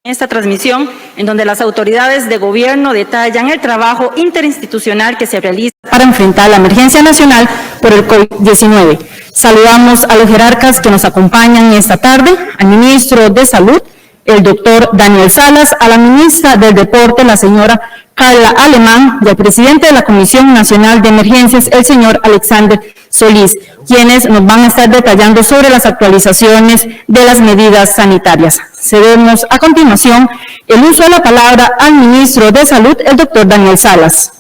Esta transmisión, en donde las autoridades de gobierno detallan el trabajo interinstitucional que se realiza para enfrentar la emergencia nacional por el COVID-19. Saludamos a los jerarcas que nos acompañan esta tarde, al ministro de Salud, el doctor Daniel Salas, a la ministra del Deporte, la señora Carla Alemán, y al presidente de la Comisión Nacional de Emergencias, el señor Alexander Solís, quienes nos van a estar detallando sobre las actualizaciones de las medidas sanitarias. Cedemos a continuación el uso de la palabra al ministro de Salud, el doctor Daniel Salas.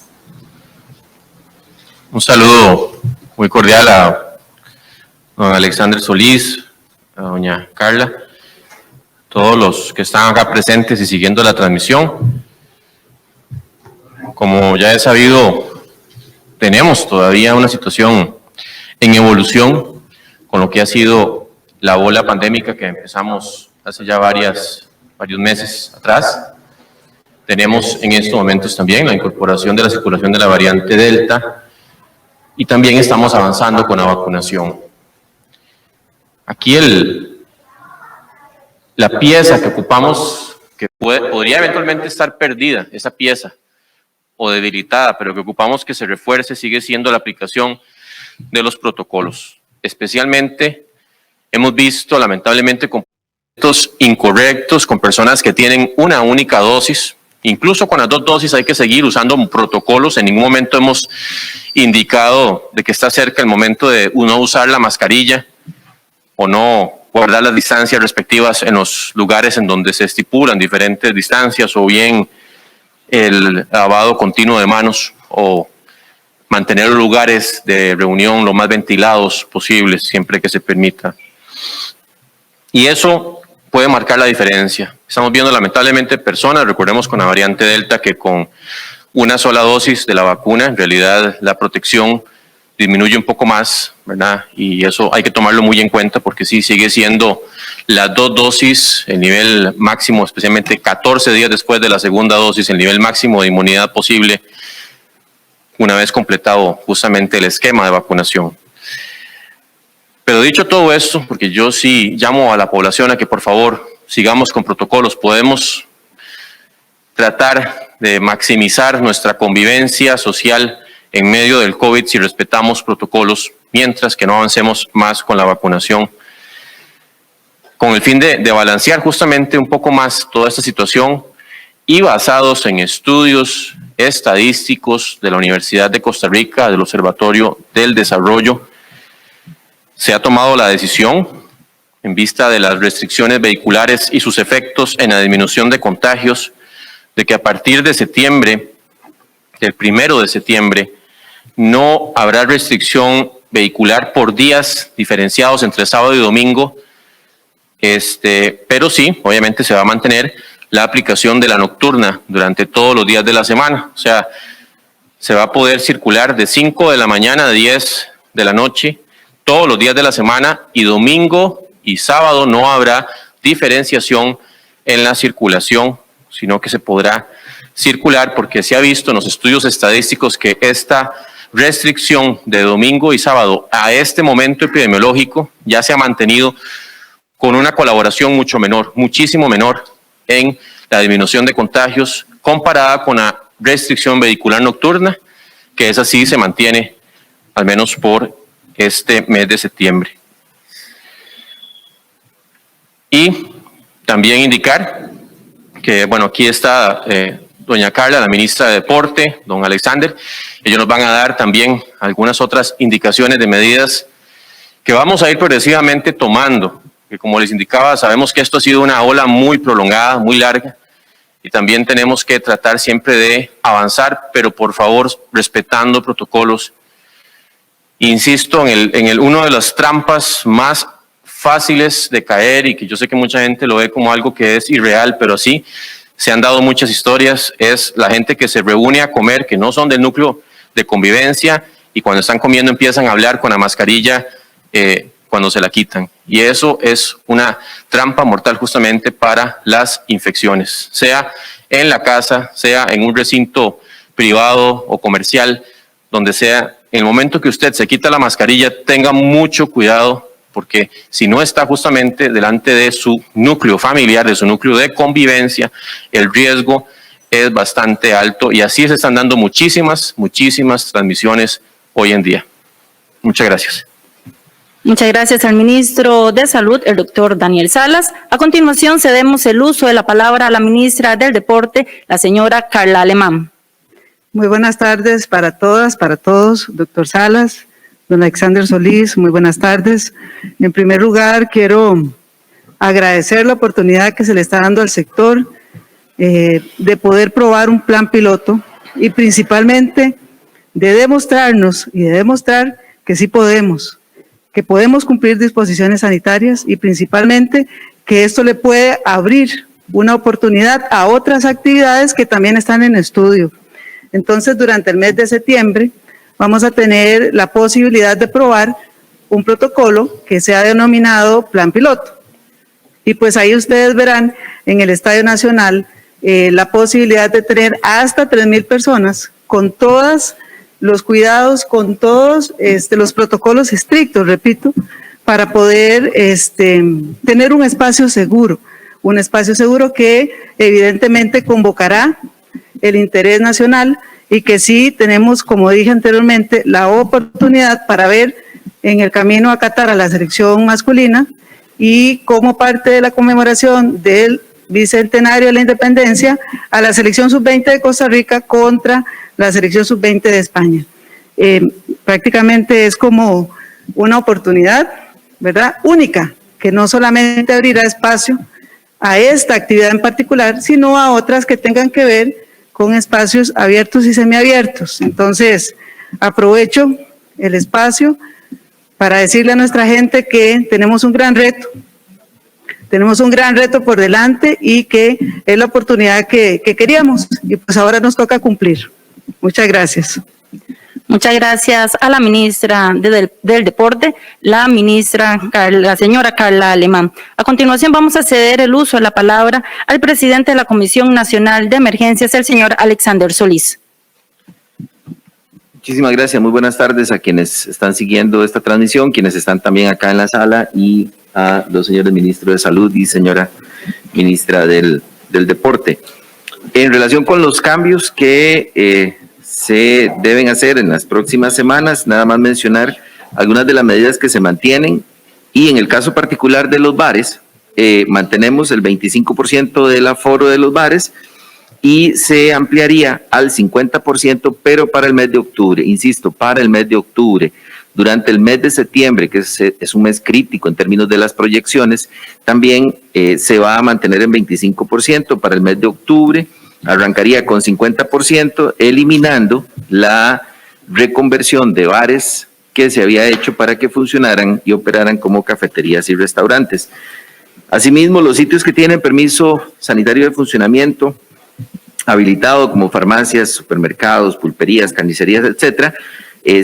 Un saludo muy cordial a don Alexander Solís, a doña Carla, todos los que están acá presentes y siguiendo la transmisión. Como ya es sabido, tenemos todavía una situación en evolución con lo que ha sido la ola pandémica que empezamos hace ya varios meses atrás. Tenemos en estos momentos también la incorporación de la circulación de la variante Delta y también estamos avanzando con la vacunación. Aquí la pieza que ocupamos, que podría eventualmente estar perdida, esa pieza, o debilitada, pero que ocupamos que se refuerce, sigue siendo la aplicación de los protocolos. Especialmente hemos visto lamentablemente comportamientos incorrectos con personas que tienen una única dosis. Incluso con las 2 dosis hay que seguir usando protocolos. En ningún momento hemos indicado de que está cerca el momento de no usar la mascarilla o no guardar las distancias respectivas en los lugares en donde se estipulan diferentes distancias, o bien el lavado continuo de manos, o mantener los lugares de reunión lo más ventilados posibles siempre que se permita. Y eso puede marcar la diferencia. Estamos viendo lamentablemente personas, recordemos con la variante Delta, que con una sola dosis de la vacuna, en realidad la protección disminuye un poco más, ¿verdad? Y eso hay que tomarlo muy en cuenta, porque sí sigue siendo las 2 dosis, el nivel máximo, especialmente 14 días después de la segunda dosis, el nivel máximo de inmunidad posible una vez completado justamente el esquema de vacunación. Pero dicho todo esto, porque yo sí llamo a la población a que por favor sigamos con protocolos, podemos tratar de maximizar nuestra convivencia social en medio del COVID si respetamos protocolos, mientras que no avancemos más con la vacunación, con el fin de balancear justamente un poco más toda esta situación y basados en estudios estadísticos de la Universidad de Costa Rica, del Observatorio del Desarrollo. Se ha tomado la decisión, en vista de las restricciones vehiculares y sus efectos en la disminución de contagios, de que a partir de septiembre, del 1 de septiembre, no habrá restricción vehicular por días diferenciados entre sábado y domingo, pero sí, obviamente se va a mantener la aplicación de la nocturna durante todos los días de la semana. O sea, se va a poder circular de 5 de la mañana a 10 de la noche, todos los días de la semana, y domingo y sábado no habrá diferenciación en la circulación, sino que se podrá circular, porque se ha visto en los estudios estadísticos que esta restricción de domingo y sábado a este momento epidemiológico ya se ha mantenido con una colaboración mucho menor, muchísimo menor en la disminución de contagios comparada con la restricción vehicular nocturna, que esa sí se mantiene al menos por este mes de septiembre. Y también indicar que, bueno, aquí está doña Carla, la ministra de Deporte, don Alexander. Ellos nos van a dar también algunas otras indicaciones de medidas que vamos a ir progresivamente tomando, que como les indicaba, sabemos que esto ha sido una ola muy prolongada, muy larga, y también tenemos que tratar siempre de avanzar, pero por favor respetando protocolos. Insisto en una de las trampas más fáciles de caer, y que yo sé que mucha gente lo ve como algo que es irreal, pero sí, se han dado muchas historias, es la gente que se reúne a comer, que no son del núcleo de convivencia, y cuando están comiendo empiezan a hablar con la mascarilla cuando se la quitan. Y eso es una trampa mortal justamente para las infecciones, sea en la casa, sea en un recinto privado o comercial, donde sea. En el momento que usted se quita la mascarilla, tenga mucho cuidado porque si no está justamente delante de su núcleo familiar, de su núcleo de convivencia, el riesgo es bastante alto y así se están dando muchísimas transmisiones hoy en día. Muchas gracias. Muchas gracias al ministro de Salud, el doctor Daniel Salas. A continuación, cedemos el uso de la palabra a la ministra del Deporte, la señora Carla Alemán. Muy buenas tardes para todas, para todos, doctor Salas, don Alexander Solís, muy buenas tardes. En primer lugar, quiero agradecer la oportunidad que se le está dando al sector de poder probar un plan piloto y principalmente de demostrarnos y de demostrar que sí podemos, que podemos cumplir disposiciones sanitarias y principalmente que esto le puede abrir una oportunidad a otras actividades que también están en estudio. Entonces, durante el mes de septiembre vamos a tener la posibilidad de probar un protocolo que se ha denominado Plan Piloto. Y pues ahí ustedes verán en el Estadio Nacional la posibilidad de tener hasta 3,000 personas con todos los cuidados, con todos los protocolos estrictos, repito, para poder tener un espacio seguro que evidentemente convocará el interés nacional y que sí tenemos, como dije anteriormente, la oportunidad para ver en el camino a Qatar a la selección masculina y como parte de la conmemoración del bicentenario de la independencia a la selección sub-20 de Costa Rica contra la selección sub-20 de España. Prácticamente es como una oportunidad, ¿verdad?, única, que no solamente abrirá espacio a esta actividad en particular, sino a otras que tengan que ver con espacios abiertos y semiabiertos. Entonces, aprovecho el espacio para decirle a nuestra gente que tenemos un gran reto por delante y que es la oportunidad que queríamos y pues ahora nos toca cumplir. Muchas gracias. Muchas gracias a la ministra del Deporte, la señora Carla Alemán. A continuación vamos a ceder el uso de la palabra al presidente de la Comisión Nacional de Emergencias, el señor Alexander Solís. Muchísimas gracias, muy buenas tardes a quienes están siguiendo esta transmisión, quienes están también acá en la sala y a los señores ministros de Salud y señora ministra del Deporte. En relación con los cambios que se deben hacer en las próximas semanas, nada más mencionar algunas de las medidas que se mantienen y en el caso particular de los bares, mantenemos el 25% del aforo de los bares y se ampliaría al 50%, pero para el mes de octubre, insisto, para el mes de octubre. Durante el mes de septiembre, que es un mes crítico en términos de las proyecciones, también se va a mantener en 25%. Para el mes de octubre arrancaría con 50%, eliminando la reconversión de bares que se había hecho para que funcionaran y operaran como cafeterías y restaurantes. Asimismo, los sitios que tienen permiso sanitario de funcionamiento habilitado como farmacias, supermercados, pulperías, carnicerías, etcétera,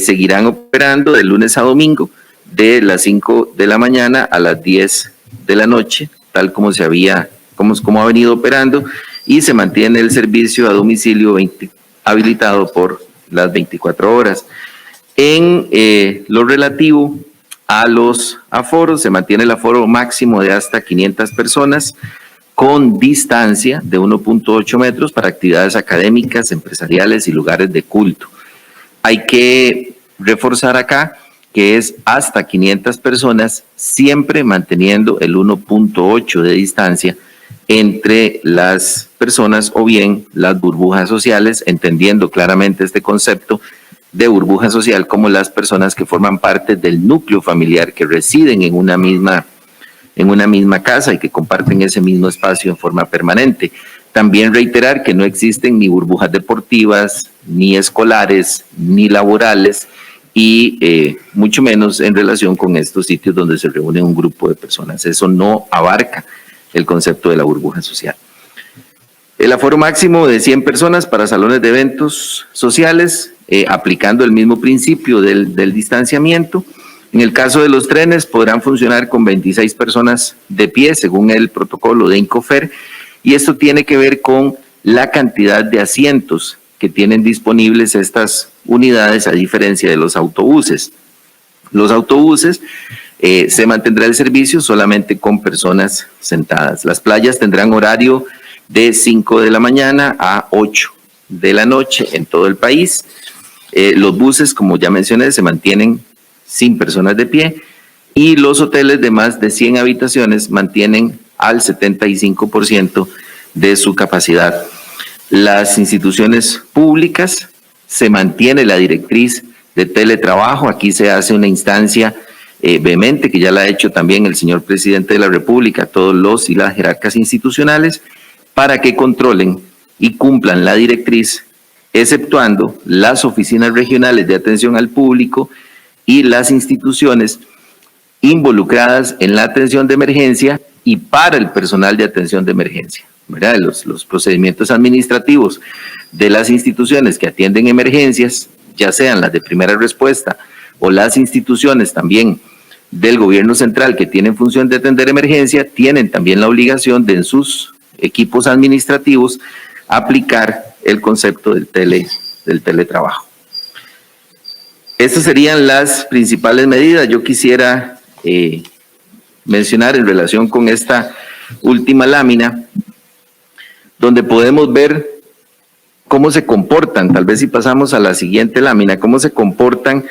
seguirán operando de lunes a domingo de las 5 de la mañana a las 10 de la noche, tal como como ha venido operando, y se mantiene el servicio a domicilio habilitado por las 24 horas. En lo relativo a los aforos, se mantiene el aforo máximo de hasta 500 personas, con distancia de 1.8 metros para actividades académicas, empresariales y lugares de culto. Hay que reforzar acá que es hasta 500 personas, siempre manteniendo el 1.8 de distancia entre las personas o bien las burbujas sociales, entendiendo claramente este concepto de burbuja social como las personas que forman parte del núcleo familiar, que residen en una misma casa y que comparten ese mismo espacio en forma permanente. También reiterar que no existen ni burbujas deportivas, ni escolares, ni laborales, y mucho menos en relación con estos sitios donde se reúne un grupo de personas. Eso no abarca el concepto de la burbuja social. El aforo máximo de 100 personas para salones de eventos sociales, aplicando el mismo principio del distanciamiento. En el caso de los trenes, podrán funcionar con 26 personas de pie, según el protocolo de Incofer, y esto tiene que ver con la cantidad de asientos que tienen disponibles estas unidades, a diferencia de los autobuses. Los autobuses Se mantendrá el servicio solamente con personas sentadas. Las playas tendrán horario de 5 de la mañana a 8 de la noche en todo el país. Los buses, como ya mencioné, se mantienen sin personas de pie y los hoteles de más de 100 habitaciones mantienen al 75% de su capacidad. Las instituciones públicas se mantiene la directriz de teletrabajo. Aquí se hace una instancia vehemente que ya la ha hecho también el señor presidente de la República, todos los y las jerarcas institucionales, para que controlen y cumplan la directriz, exceptuando las oficinas regionales de atención al público y las instituciones involucradas en la atención de emergencia y para el personal de atención de emergencia, ¿verdad? Los procedimientos administrativos de las instituciones que atienden emergencias, ya sean las de primera respuesta o las instituciones también del gobierno central que tienen función de atender emergencia, tienen también la obligación de en sus equipos administrativos aplicar el concepto del teletrabajo. Estas serían las principales medidas. Yo quisiera mencionar en relación con esta última lámina, donde podemos ver cómo se comportan, tal vez si pasamos a la siguiente lámina, cómo se comportan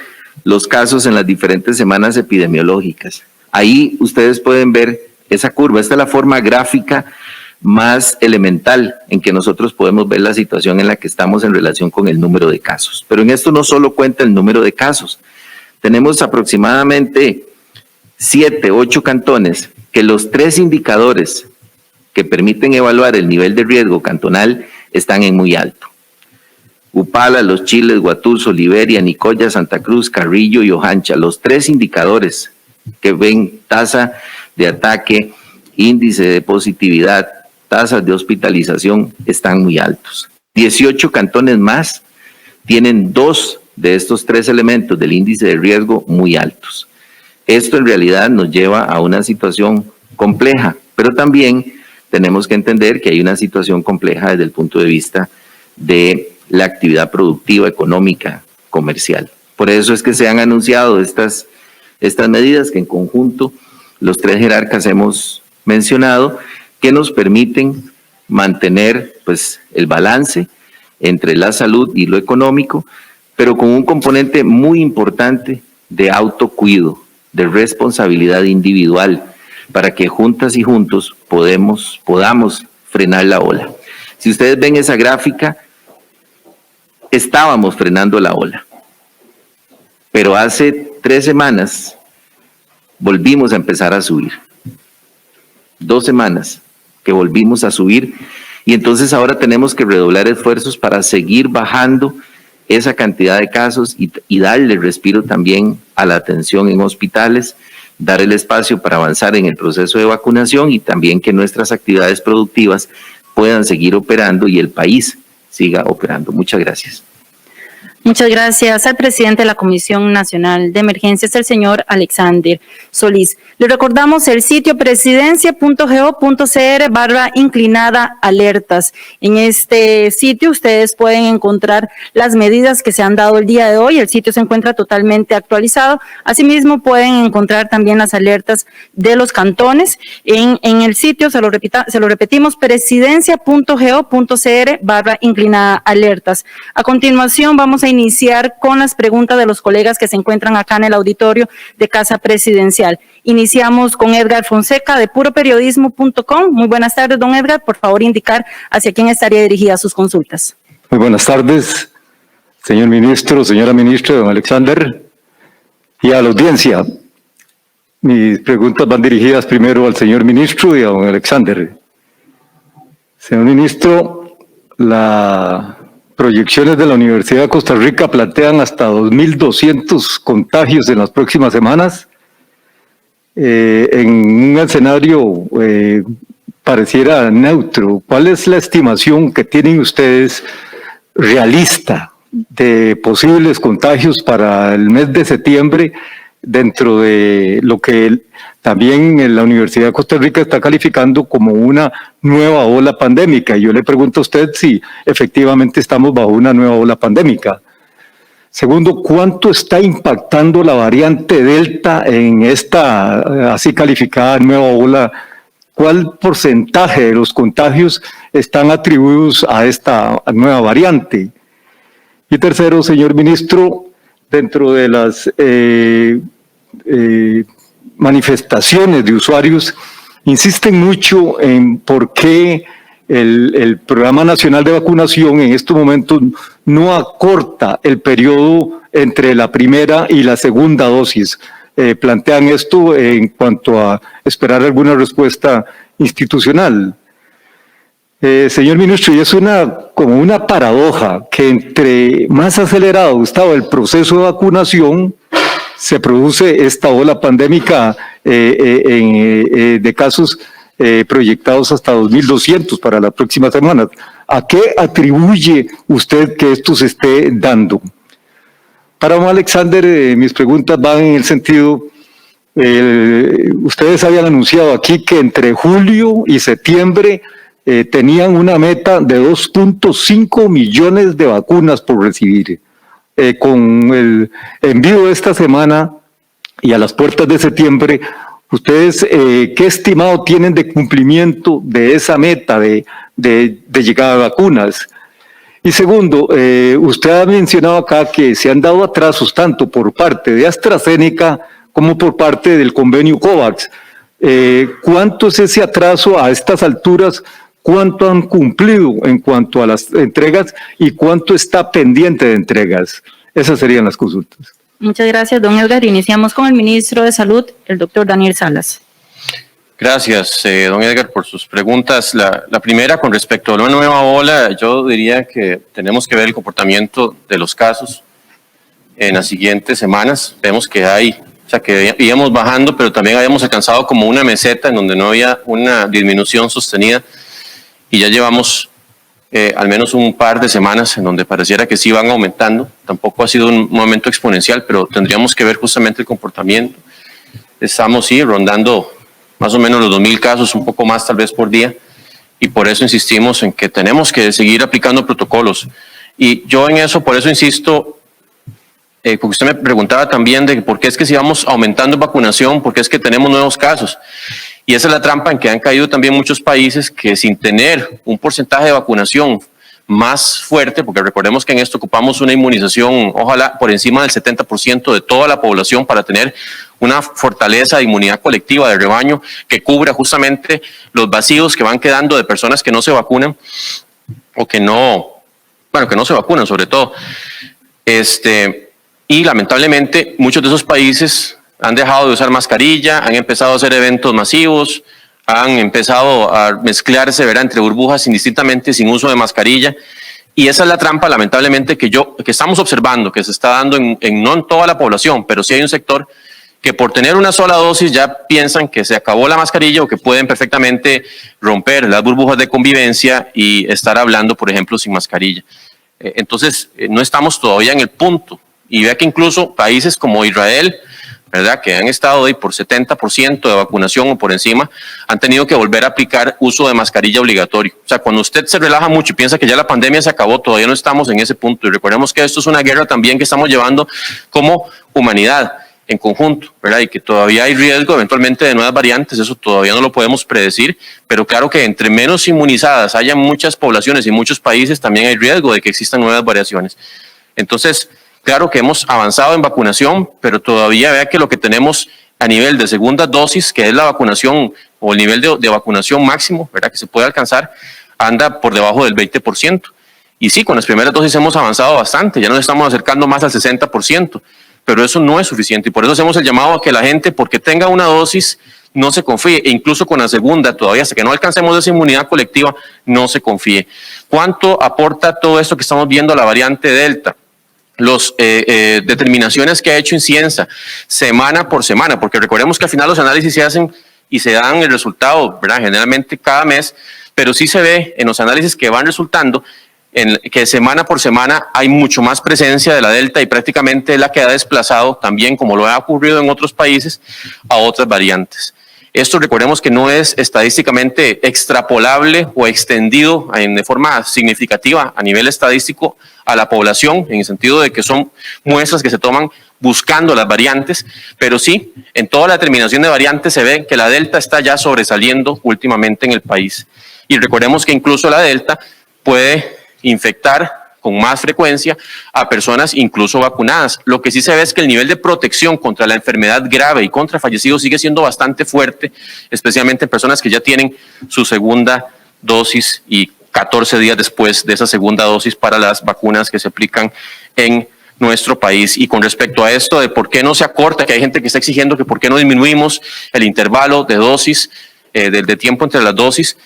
los casos en las diferentes semanas epidemiológicas. Ahí ustedes pueden ver esa curva. Esta es la forma gráfica más elemental en que nosotros podemos ver la situación en la que estamos en relación con el número de casos. Pero en esto no solo cuenta el número de casos. Tenemos aproximadamente 7, 8 cantones que los 3 indicadores que permiten evaluar el nivel de riesgo cantonal están en muy alto. Upala, Los Chiles, Guatuso, Liberia, Nicoya, Santa Cruz, Carrillo y Ojancha, los 3 indicadores que ven tasa de ataque, índice de positividad, tasas de hospitalización están muy altos. 18 cantones más tienen 2 de estos 3 elementos del índice de riesgo muy altos. Esto en realidad nos lleva a una situación compleja, pero también tenemos que entender que hay una situación compleja desde el punto de vista de la actividad productiva, económica, comercial. Por eso es que se han anunciado estas medidas que en conjunto los 3 jerarcas hemos mencionado, que nos permiten mantener pues, el balance entre la salud y lo económico, pero con un componente muy importante de autocuido, de responsabilidad individual, para que juntas y juntos podamos frenar la ola. Si ustedes ven esa gráfica, estábamos frenando la ola, pero hace 3 semanas volvimos a empezar a subir. 2 semanas que volvimos a subir y entonces ahora tenemos que redoblar esfuerzos para seguir bajando esa cantidad de casos y darle respiro también a la atención en hospitales, dar el espacio para avanzar en el proceso de vacunación y también que nuestras actividades productivas puedan seguir operando y el país siga operando. Muchas gracias. Muchas gracias al presidente de la Comisión Nacional de Emergencias, el señor Alexander Solís. Le recordamos el sitio presidencia.go.cr/inclinada-alertas. En este sitio ustedes pueden encontrar las medidas que se han dado el día de hoy. El sitio se encuentra totalmente actualizado. Asimismo, pueden encontrar también las alertas de los cantones. En el sitio, se lo repetimos, presidencia.go.cr/inclinada-alertas. A continuación, vamos a iniciar con las preguntas de los colegas que se encuentran acá en el auditorio de Casa Presidencial. Iniciamos con Edgar Fonseca de puroperiodismo.com. Muy buenas tardes, don Edgar. Por favor, indicar hacia quién estaría dirigida sus consultas. Muy buenas tardes, señor ministro, señora ministra, don Alexander, y a la audiencia. Mis preguntas van dirigidas primero al señor ministro y a don Alexander. Señor ministro, las proyecciones de la Universidad de Costa Rica plantean hasta 2.200 contagios en las próximas semanas. En un escenario pareciera neutro, ¿cuál es la estimación que tienen ustedes realista de posibles contagios para el mes de septiembre dentro de lo que también la Universidad de Costa Rica está calificando como una nueva ola pandémica? Y yo le pregunto a usted si efectivamente estamos bajo una nueva ola pandémica. Segundo, ¿cuánto está impactando la variante Delta en esta así calificada nueva ola? ¿Cuál porcentaje de los contagios están atribuidos a esta nueva variante? Y tercero, señor ministro, dentro de las manifestaciones de usuarios, insisten mucho en por qué el Programa Nacional de Vacunación en estos momentos no acorta el periodo entre la primera y la segunda dosis. Plantean esto en cuanto a esperar alguna respuesta institucional. Señor ministro, y es como una paradoja que entre más acelerado estaba el proceso de vacunación, se produce esta ola pandémica de casos proyectados hasta 2.200 para la próxima semana. ¿A qué atribuye usted que esto se esté dando? Para don Alexander, mis preguntas van en el sentido, ustedes habían anunciado aquí que entre julio y septiembre tenían una meta de 2.5 millones de vacunas por recibir. Con el envío de esta semana y a las puertas de septiembre, ¿ustedes qué estimado tienen de cumplimiento de esa meta de llegada de vacunas? Y segundo, usted ha mencionado acá que se han dado atrasos tanto por parte de AstraZeneca como por parte del convenio COVAX. ¿Cuánto es ese atraso a estas alturas? ¿Cuánto han cumplido en cuanto a las entregas y cuánto está pendiente de entregas? Esas serían las consultas. Muchas gracias, don Edgar. Iniciamos con el ministro de Salud, el doctor Daniel Salas. Gracias, don Edgar, por sus preguntas. La primera, con respecto a la nueva ola, yo diría que tenemos que ver el comportamiento de los casos en las siguientes semanas. Vemos que que íbamos bajando, pero también habíamos alcanzado como una meseta en donde no había una disminución sostenida. Y ya llevamos al menos un par de semanas en donde pareciera que sí van aumentando. Tampoco ha sido un momento exponencial, pero tendríamos que ver justamente el comportamiento. Estamos rondando más o menos los 2.000 casos, un poco más tal vez por día, y por eso insistimos en que tenemos que seguir aplicando protocolos. Y yo en eso, por eso insisto, porque usted me preguntaba también de por qué es que si vamos aumentando en vacunación, por qué es que tenemos nuevos casos. Y esa es la trampa en que han caído también muchos países que sin tener un porcentaje de vacunación más fuerte, porque recordemos que en esto ocupamos una inmunización, ojalá por encima del 70% de toda la población para tener una fortaleza de inmunidad colectiva de rebaño que cubra justamente los vacíos que van quedando de personas que no se vacunan o que no se vacunan sobre todo. Y lamentablemente muchos de esos países han dejado de usar mascarilla, han empezado a hacer eventos masivos, han empezado a mezclarse, entre burbujas indistintamente sin uso de mascarilla. Y esa es la trampa, lamentablemente, que estamos observando, que se está dando no en toda la población, pero sí hay un sector que por tener una sola dosis ya piensan que se acabó la mascarilla o que pueden perfectamente romper las burbujas de convivencia y estar hablando, por ejemplo, sin mascarilla. Entonces, no estamos todavía en el punto. Y vea que incluso países como Israel, ¿verdad?, que han estado ahí por 70% de vacunación o por encima, han tenido que volver a aplicar uso de mascarilla obligatorio. O sea, cuando usted se relaja mucho y piensa que ya la pandemia se acabó, todavía no estamos en ese punto. Y recordemos que esto es una guerra también que estamos llevando como humanidad en conjunto, ¿verdad? Y que todavía hay riesgo eventualmente de nuevas variantes, eso todavía no lo podemos predecir, pero claro que entre menos inmunizadas haya muchas poblaciones y muchos países, también hay riesgo de que existan nuevas variaciones. Entonces, claro que hemos avanzado en vacunación, pero todavía vea que lo que tenemos a nivel de segunda dosis, que es la vacunación o el nivel de vacunación máximo, ¿verdad?, que se puede alcanzar, anda por debajo del 20%. Y sí, con las primeras dosis hemos avanzado bastante, ya nos estamos acercando más al 60%, pero eso no es suficiente. Y por eso hacemos el llamado a que la gente, porque tenga una dosis, no se confíe, e incluso con la segunda, todavía hasta que no alcancemos esa inmunidad colectiva, no se confíe. ¿Cuánto aporta todo esto que estamos viendo a la variante Delta? Las determinaciones que ha hecho Inciensa semana por semana, porque recordemos que al final los análisis se hacen y se dan el resultado, ¿verdad?, generalmente cada mes, pero sí se ve en los análisis que van resultando que semana por semana hay mucho más presencia de la Delta y prácticamente es la que ha desplazado también, como lo ha ocurrido en otros países, a otras variantes. Esto recordemos que no es estadísticamente extrapolable o extendido de forma significativa a nivel estadístico a la población, en el sentido de que son muestras que se toman buscando las variantes, pero sí, en toda la determinación de variantes se ve que la Delta está ya sobresaliendo últimamente en el país. Y recordemos que incluso la Delta puede infectar con más frecuencia a personas incluso vacunadas. Lo que sí se ve es que el nivel de protección contra la enfermedad grave y contra fallecidos sigue siendo bastante fuerte, especialmente en personas que ya tienen su segunda dosis y 14 días después de esa segunda dosis para las vacunas que se aplican en nuestro país. Y con respecto a esto de por qué no se acorta, que hay gente que está exigiendo que por qué no disminuimos el intervalo de dosis, de tiempo entre las dosis,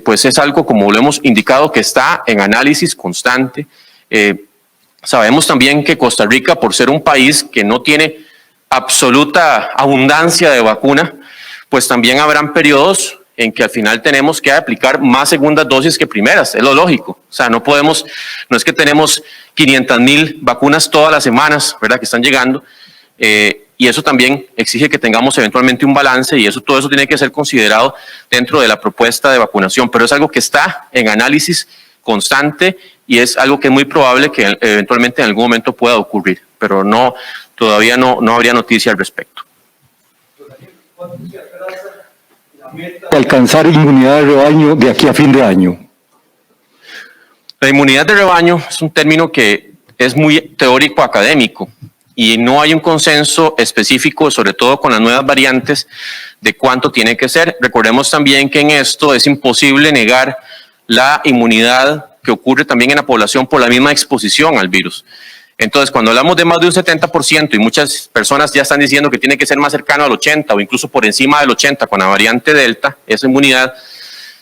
pues es algo, como lo hemos indicado, que está en análisis constante. Sabemos también que Costa Rica, por ser un país que no tiene absoluta abundancia de vacuna, pues también habrán periodos en que al final tenemos que aplicar más segundas dosis que primeras, es lo lógico. O sea, no es que tenemos 500,000 vacunas todas las semanas, ¿verdad?, que están llegando, y eso también exige que tengamos eventualmente un balance, y todo eso tiene que ser considerado dentro de la propuesta de vacunación, pero es algo que está en análisis constante y es algo que es muy probable que eventualmente en algún momento pueda ocurrir, pero todavía no habría noticia al respecto. Alcanzar inmunidad de rebaño de aquí a fin de año. La inmunidad de rebaño es un término que es muy teórico académico y no hay un consenso específico, sobre todo con las nuevas variantes, de cuánto tiene que ser. Recordemos también que en esto es imposible negar la inmunidad que ocurre también en la población por la misma exposición al virus. Entonces, cuando hablamos de más de un 70% y muchas personas ya están diciendo que tiene que ser más cercano al 80% o incluso por encima del 80% con la variante Delta, esa inmunidad,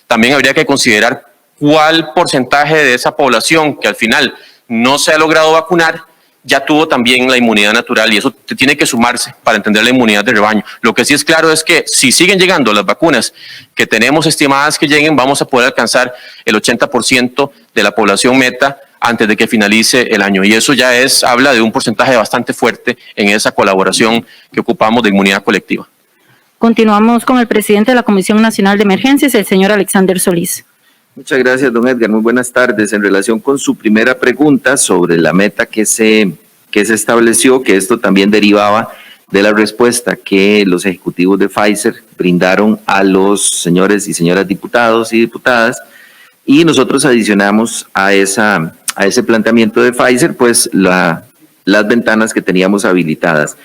también habría que considerar cuál porcentaje de esa población que al final no se ha logrado vacunar ya tuvo también la inmunidad natural, y eso tiene que sumarse para entender la inmunidad de rebaño. Lo que sí es claro es que si siguen llegando las vacunas que tenemos estimadas que lleguen, vamos a poder alcanzar el 80% de la población meta antes de que finalice el año, y eso ya habla de un porcentaje bastante fuerte en esa colaboración que ocupamos de inmunidad colectiva. Continuamos con el presidente de la Comisión Nacional de Emergencias, el señor Alexander Solís. Muchas gracias, don Edgar. Muy buenas tardes. En relación con su primera pregunta sobre la meta que se estableció, que esto también derivaba de la respuesta que los ejecutivos de Pfizer brindaron a los señores y señoras diputados y diputadas, y nosotros adicionamos a ese planteamiento de Pfizer, pues las ventanas que teníamos habilitadas.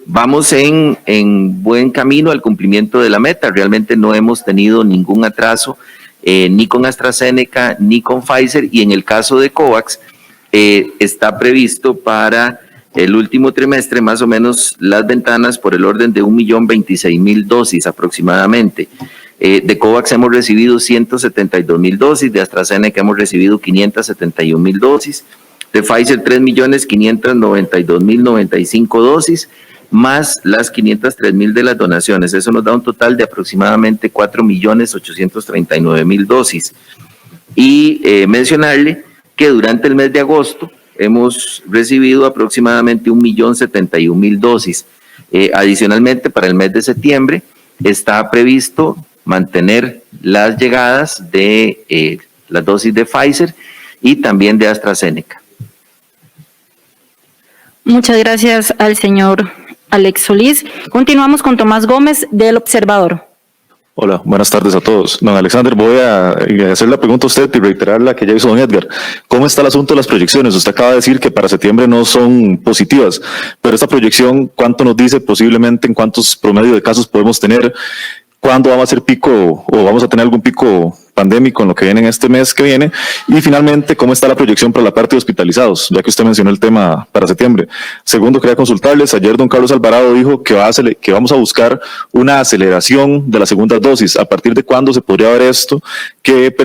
Vamos en buen camino al cumplimiento de la meta. Realmente no hemos tenido ningún atraso, ni con AstraZeneca ni con Pfizer, y en el caso de COVAX está previsto para el último trimestre más o menos las ventanas por el orden de 1.026.000 dosis aproximadamente. De COVAX hemos recibido 172.000 dosis, de AstraZeneca hemos recibido 571.000 dosis, de Pfizer 3.592.095 dosis, más las 503.000 de las donaciones. Eso nos da un total de aproximadamente 4.839.000 dosis. Y mencionarle que durante el mes de agosto hemos recibido aproximadamente 1.071.000 dosis. Adicionalmente, para el mes de septiembre está previsto mantener las llegadas de las dosis de Pfizer y también de AstraZeneca. Muchas gracias al señor Alex Solís. Continuamos con Tomás Gómez, del Observador. Hola, buenas tardes a todos. Don Alexander, voy a hacer la pregunta a usted y reiterar la que ya hizo don Edgar. ¿Cómo está el asunto de las proyecciones? Usted acaba de decir que para septiembre no son positivas, pero esta proyección, ¿cuánto nos dice posiblemente en cuántos promedio de casos podemos tener? ¿Cuándo vamos a hacer pico o vamos a tener algún pico pandémico en lo que viene en este mes que viene? Y finalmente, ¿cómo está la proyección para la parte de hospitalizados? Ya que usted mencionó el tema para septiembre. Segundo, quería consultarles, ayer don Carlos Alvarado dijo que vamos a buscar una aceleración de las segundas dosis. ¿A partir de cuándo se podría ver esto?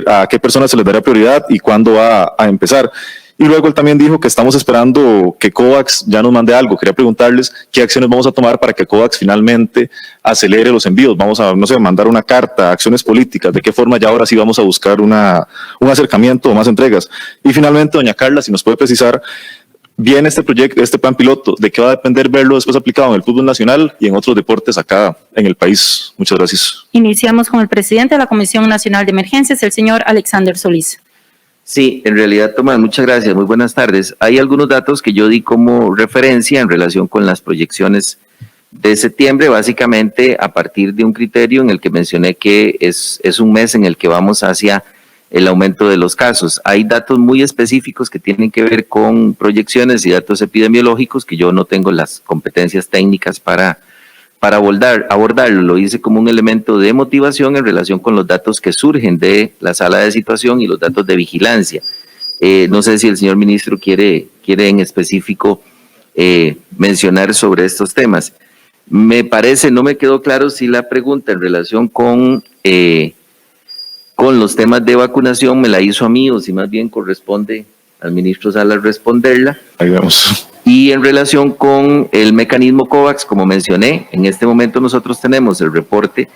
¿A qué personas se les daría prioridad y cuándo va a empezar? Y luego él también dijo que estamos esperando que COVAX ya nos mande algo. Quería preguntarles qué acciones vamos a tomar para que COVAX finalmente acelere los envíos. Vamos a, mandar una carta, acciones políticas, de qué forma ya ahora sí vamos a buscar un acercamiento o más entregas. Y finalmente, doña Carla, si nos puede precisar, viene este proyecto, este plan piloto, ¿de qué va a depender verlo después aplicado en el fútbol nacional y en otros deportes acá en el país? Muchas gracias. Iniciamos con el presidente de la Comisión Nacional de Emergencias, el señor Alexander Solís. Sí, en realidad, Tomás, muchas gracias, muy buenas tardes. Hay algunos datos que yo di como referencia en relación con las proyecciones de septiembre, básicamente a partir de un criterio en el que mencioné que es un mes en el que vamos hacia el aumento de los casos. Hay datos muy específicos que tienen que ver con proyecciones y datos epidemiológicos que yo no tengo las competencias técnicas para abordarlo. Lo hice como un elemento de motivación en relación con los datos que surgen de la sala de situación y los datos de vigilancia. No sé si el señor ministro quiere en específico mencionar sobre estos temas. Me parece, no me quedó claro si la pregunta en relación con los temas de vacunación me la hizo a mí o si más bien corresponde al ministro Salas responderla. Ahí vemos. Y en relación con el mecanismo COVAX, como mencioné, en este momento nosotros tenemos el reporte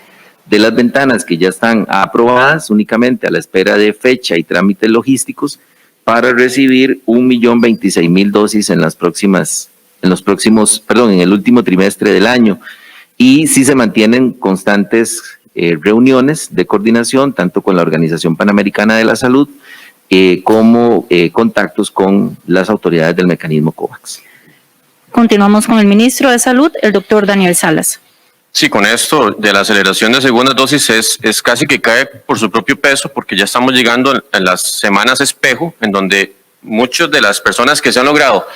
de las ventanas que ya están aprobadas únicamente a la espera de fecha y trámites logísticos para recibir 1.026.000 dosis en el último trimestre del año. Y sí se mantienen constantes reuniones de coordinación, tanto con la Organización Panamericana de la Salud, como contactos con las autoridades del mecanismo COVAX. Continuamos con el ministro de Salud, el doctor Daniel Salas. Sí, con esto de la aceleración de segundas dosis es casi que cae por su propio peso, porque ya estamos llegando en las semanas espejo, en donde muchas de las personas que se han logrado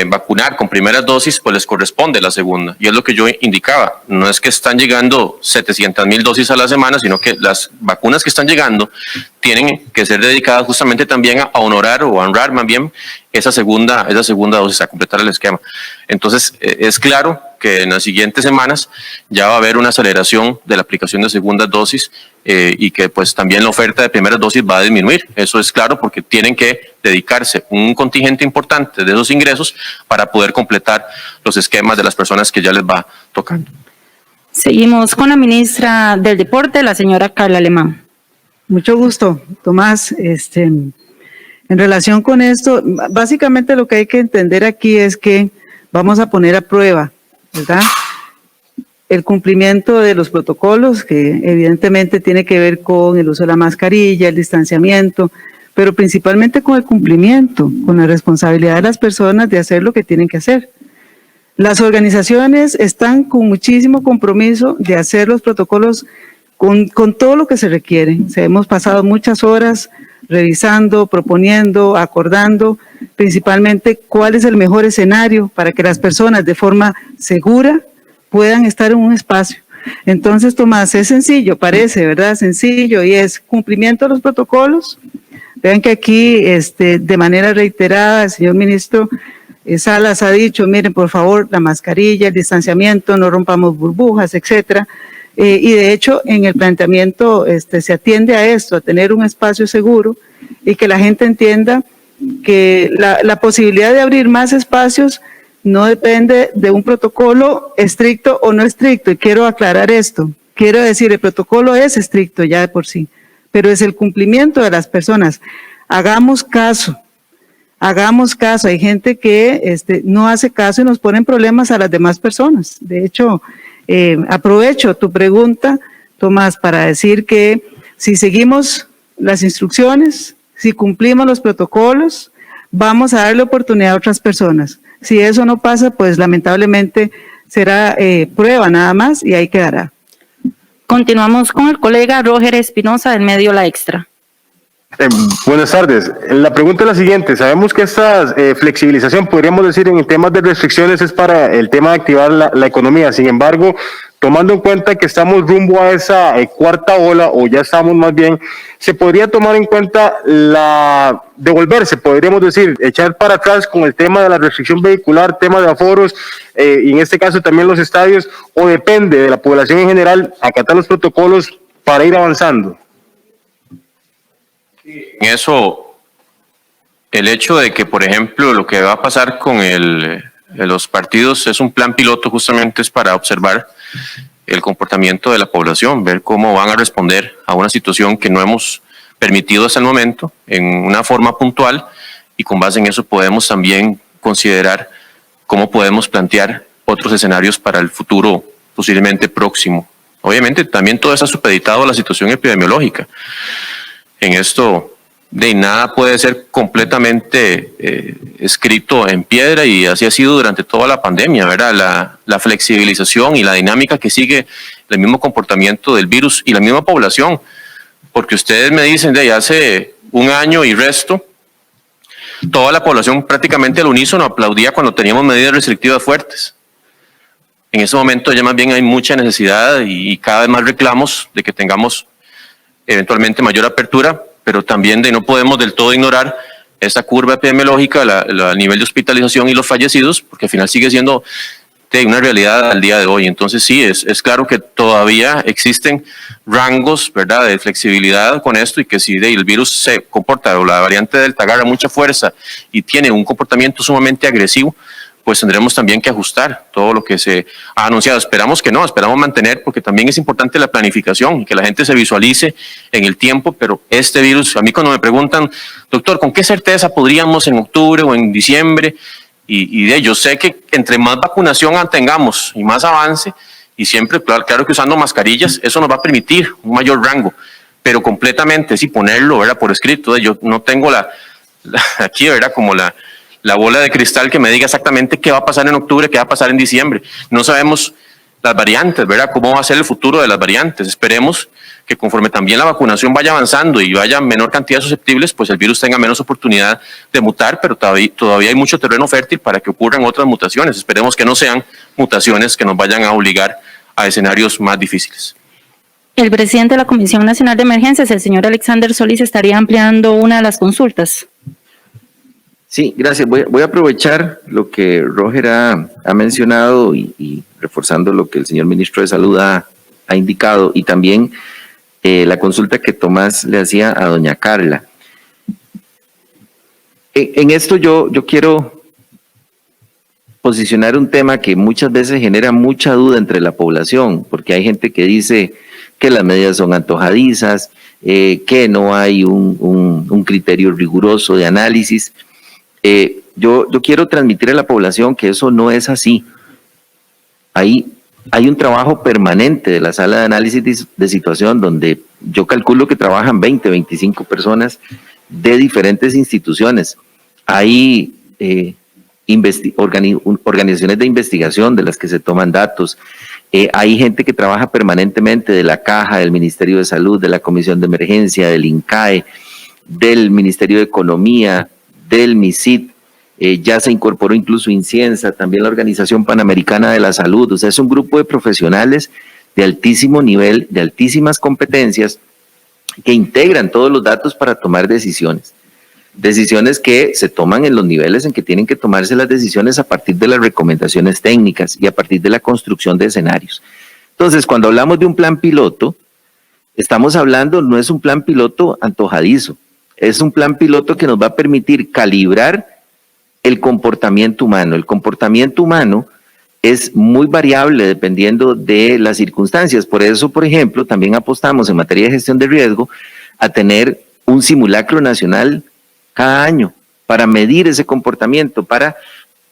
vacunar con primeras dosis, pues les corresponde la segunda. Y es lo que yo indicaba, no es que están llegando 700.000 dosis a la semana, sino que las vacunas que están llegando tienen que ser dedicadas justamente también a honorar o a honrar más bien esa segunda dosis, a completar el esquema. Entonces, es claro que en las siguientes semanas ya va a haber una aceleración de la aplicación de segundas dosis y que pues también la oferta de primeras dosis va a disminuir. Eso es claro porque tienen que dedicarse un contingente importante de esos ingresos para poder completar los esquemas de las personas que ya les va tocando. Seguimos con la ministra del Deporte, la señora Carla Alemán. Mucho gusto, Tomás. En relación con esto, básicamente lo que hay que entender aquí es que vamos a poner a prueba, ¿verdad?, el cumplimiento de los protocolos, que evidentemente tiene que ver con el uso de la mascarilla, el distanciamiento, pero principalmente con el cumplimiento, con la responsabilidad de las personas de hacer lo que tienen que hacer. Las organizaciones están con muchísimo compromiso de hacer los protocolos con todo lo que se requiere. Hemos pasado muchas horas revisando, proponiendo, acordando, principalmente cuál es el mejor escenario para que las personas de forma segura puedan estar en un espacio. Entonces, Tomás, es sencillo, parece, ¿verdad? Sencillo, y es cumplimiento de los protocolos. Vean que aquí, de manera reiterada, el señor ministro Salas ha dicho, miren, por favor, la mascarilla, el distanciamiento, no rompamos burbujas, etcétera. Y de hecho, en el planteamiento se atiende a esto, a tener un espacio seguro y que la gente entienda que la posibilidad de abrir más espacios no depende de un protocolo estricto o no estricto. Y quiero aclarar esto. Quiero decir, el protocolo es estricto ya de por sí, pero es el cumplimiento de las personas. Hagamos caso. Hay gente que no hace caso y nos ponen problemas a las demás personas. De hecho, aprovecho tu pregunta, Tomás, para decir que si seguimos las instrucciones, si cumplimos los protocolos, vamos a darle oportunidad a otras personas. Si eso no pasa, pues lamentablemente será prueba nada más y ahí quedará. Continuamos con el colega Roger Espinosa del medio La Extra. Buenas tardes. La pregunta es la siguiente. Sabemos que esta flexibilización, podríamos decir, en temas de restricciones es para el tema de activar la economía. Sin embargo, tomando en cuenta que estamos rumbo a esa cuarta ola, o ya estamos más bien, se podría tomar en cuenta devolverse, podríamos decir, echar para atrás con el tema de la restricción vehicular, tema de aforos, y en este caso también los estadios, o depende de la población en general, acatar los protocolos para ir avanzando. En eso, el hecho de que, por ejemplo, lo que va a pasar con los partidos es un plan piloto, justamente es para observar el comportamiento de la población, ver cómo van a responder a una situación que no hemos permitido hasta el momento en una forma puntual, y con base en eso podemos también considerar cómo podemos plantear otros escenarios para el futuro posiblemente próximo. Obviamente también todo está supeditado a la situación epidemiológica. En esto de nada puede ser completamente escrito en piedra, y así ha sido durante toda la pandemia, ¿verdad? La flexibilización y la dinámica que sigue el mismo comportamiento del virus y la misma población, porque ustedes me dicen de hace un año y resto, toda la población prácticamente al unísono aplaudía cuando teníamos medidas restrictivas fuertes. En ese momento ya más bien hay mucha necesidad y cada vez más reclamos de que tengamos eventualmente mayor apertura, pero también no podemos del todo ignorar esa curva epidemiológica, el nivel de hospitalización y los fallecidos, porque al final sigue siendo una realidad al día de hoy. Entonces sí, es claro que todavía existen rangos, ¿verdad?, de flexibilidad con esto, y que si el virus se comporta, o la variante Delta agarra mucha fuerza y tiene un comportamiento sumamente agresivo, pues tendremos también que ajustar todo lo que se ha anunciado. Esperamos que no, esperamos mantener, porque también es importante la planificación y que la gente se visualice en el tiempo, pero este virus, a mí cuando me preguntan, doctor, ¿con qué certeza podríamos en octubre o en diciembre? Yo sé que entre más vacunación tengamos y más avance, y siempre, claro que usando mascarillas, eso nos va a permitir un mayor rango, pero completamente, sí, ponerlo, ¿verdad?, por escrito. Yo no tengo aquí, ¿verdad?, como la bola de cristal que me diga exactamente qué va a pasar en octubre, qué va a pasar en diciembre. No sabemos las variantes, ¿verdad?, cómo va a ser el futuro de las variantes. Esperemos que conforme también la vacunación vaya avanzando y vaya menor cantidad de susceptibles, pues el virus tenga menos oportunidad de mutar, pero todavía hay mucho terreno fértil para que ocurran otras mutaciones. Esperemos que no sean mutaciones que nos vayan a obligar a escenarios más difíciles. El presidente de la Comisión Nacional de Emergencias, el señor Alexander Solís, estaría ampliando una de las consultas. Sí, gracias. Voy a aprovechar lo que Roger ha mencionado y reforzando lo que el señor ministro de Salud ha indicado, y también la consulta que Tomás le hacía a doña Carla. En esto yo quiero posicionar un tema que muchas veces genera mucha duda entre la población, porque hay gente que dice que las medidas son antojadizas, que no hay un criterio riguroso de análisis. Yo quiero transmitir a la población que eso no es así. Hay un trabajo permanente de la sala de análisis de situación, donde yo calculo que trabajan 20, 25 personas de diferentes instituciones. Hay organizaciones de investigación de las que se toman datos. Hay gente que trabaja permanentemente de la Caja, del Ministerio de Salud, de la Comisión de Emergencia, del INCAE, del Ministerio de Economía, del MISID. Ya se incorporó incluso Inciensa, también la Organización Panamericana de la Salud. O sea, es un grupo de profesionales de altísimo nivel, de altísimas competencias, que integran todos los datos para tomar decisiones. Decisiones que se toman en los niveles en que tienen que tomarse las decisiones, a partir de las recomendaciones técnicas y a partir de la construcción de escenarios. Entonces, cuando hablamos de un plan piloto, estamos hablando, no es un plan piloto antojadizo, es un plan piloto que nos va a permitir calibrar el comportamiento humano. El comportamiento humano es muy variable dependiendo de las circunstancias. Por eso, por ejemplo, también apostamos en materia de gestión de riesgo a tener un simulacro nacional cada año para medir ese comportamiento, para